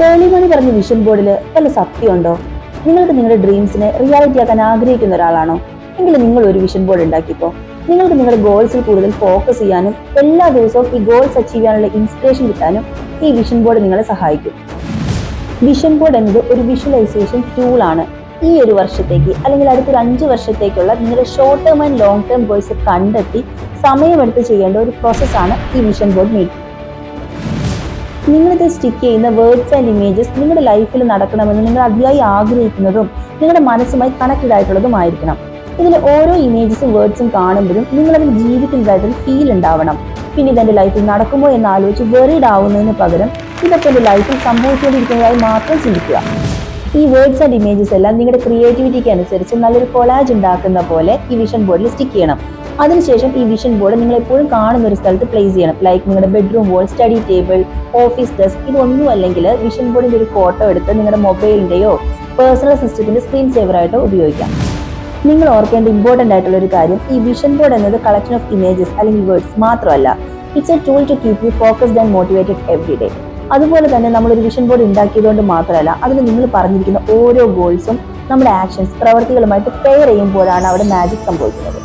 പേളിമണി പറഞ്ഞ വിഷൻ ബോർഡിൽ വല്ല സത്യമുണ്ടോ? നിങ്ങൾക്ക് നിങ്ങളുടെ ഡ്രീംസിനെ റിയാലിറ്റി ആക്കാൻ ആഗ്രഹിക്കുന്ന ഒരാളാണോ? എങ്കിൽ നിങ്ങൾ ഒരു വിഷൻ ബോർഡ് ഉണ്ടാക്കിക്കോ. നിങ്ങൾക്ക് നിങ്ങളുടെ ഗോൾസിൽ കൂടുതൽ ഫോക്കസ് ചെയ്യാനും എല്ലാ ദിവസവും ഈ ഗോൾസ് അച്ചീവ് ചെയ്യാനുള്ള ഇൻസ്പിറേഷൻ കിട്ടാനും ഈ വിഷൻ ബോർഡ് നിങ്ങളെ സഹായിക്കും. വിഷൻ ബോർഡ് എന്നത് ഒരു വിഷ്വലൈസേഷൻ ടൂൾ ആണ്. ഈ ഒരു വർഷത്തേക്ക് അല്ലെങ്കിൽ അടുത്തൊരു 5 വർഷത്തേക്കുള്ള നിങ്ങളുടെ short term and long term goals കണ്ടെത്തി സമയമെടുത്ത് ചെയ്യേണ്ട ഒരു പ്രോസസ്സാണ് ഈ വിഷൻ ബോർഡ് മേക്കിംഗ്. നിങ്ങളിത് സ്റ്റിക്ക് ചെയ്യുന്ന വേർഡ്സ് ആൻഡ് ഇമേജസ് നിങ്ങളുടെ ലൈഫിൽ നടക്കണമെന്ന് നിങ്ങൾ അതിയായി ആഗ്രഹിക്കുന്നതും നിങ്ങളുടെ മനസ്സുമായി കണക്റ്റഡ് ആയിട്ടുള്ളതുമായിരിക്കണം. ഇതിൽ ഓരോ ഇമേജസും വേർഡ്സും കാണുമ്പോഴും നിങ്ങളതിൽ ജീവിക്കുന്നതായിട്ടൊരു ഫീൽ ഉണ്ടാവണം. പിന്നെ ഇതെന്റെ ലൈഫിൽ നടക്കുമോ എന്ന് ആലോചിച്ച് വെറീഡ് ആവുന്നതിന് പകരം ഇതൊക്കെ എന്റെ ലൈഫിൽ സംഭവിച്ചുകൊണ്ടിരിക്കുന്നതായി മാത്രം ചിന്തിക്കുക. ഈ വേർഡ്സ് ആൻഡ് ഇമേജസ് എല്ലാം നിങ്ങളുടെ ക്രിയേറ്റിവിറ്റിക്ക് അനുസരിച്ച് നല്ലൊരു കൊളാജ് ഉണ്ടാക്കുന്ന പോലെ ഈ വിഷൻ ബോർഡിൽ സ്റ്റിക്ക് ചെയ്യണം. അതിനുശേഷം ഈ വിഷൻ ബോർഡ് നിങ്ങൾ എപ്പോഴും കാണുന്ന ഒരു സ്ഥലത്ത് പ്ലേസ് ചെയ്യണം. ലൈക്ക് നിങ്ങളുടെ ബെഡ്റൂം വാൾ, സ്റ്റഡി ടേബിൾ, ഓഫീസ് ഡെസ്ക്. ഇതൊന്നും അല്ലെങ്കിൽ വിഷൻ ബോർഡിന്റെ ഒരു ഫോട്ടോ എടുത്ത് നിങ്ങളുടെ മൊബൈലിന്റെയോ പേഴ്സണൽ സിസ്റ്റത്തിന്റെ സ്ക്രീൻ സേവറായിട്ടോ ഉപയോഗിക്കാം. നിങ്ങൾ ഓർക്കേണ്ട ഇമ്പോർട്ടന്റ് ആയിട്ടുള്ള ഒരു കാര്യം, ഈ വിഷൻ ബോർഡ് എന്നത് കളക്ഷൻ ഓഫ് ഇമേജസ് അല്ലെങ്കിൽ വേർഡ്സ് മാത്രമല്ല. It's a tool to keep you focused and motivated every day. അതുപോലെ തന്നെ നമ്മളൊരു വിഷൻ ബോർഡ് ഉണ്ടാക്കിയതുകൊണ്ട് മാത്രമല്ല, അതിൽ നിങ്ങൾ പറഞ്ഞിരിക്കുന്ന ഓരോ ഗോൾസും നമ്മുടെ ആക്ഷൻസ്, പ്രവർത്തികളുമായിട്ട് പെയർ ചെയ്യുമ്പോഴാണ് അവിടെ മാജിക് സംഭവിക്കുന്നത്.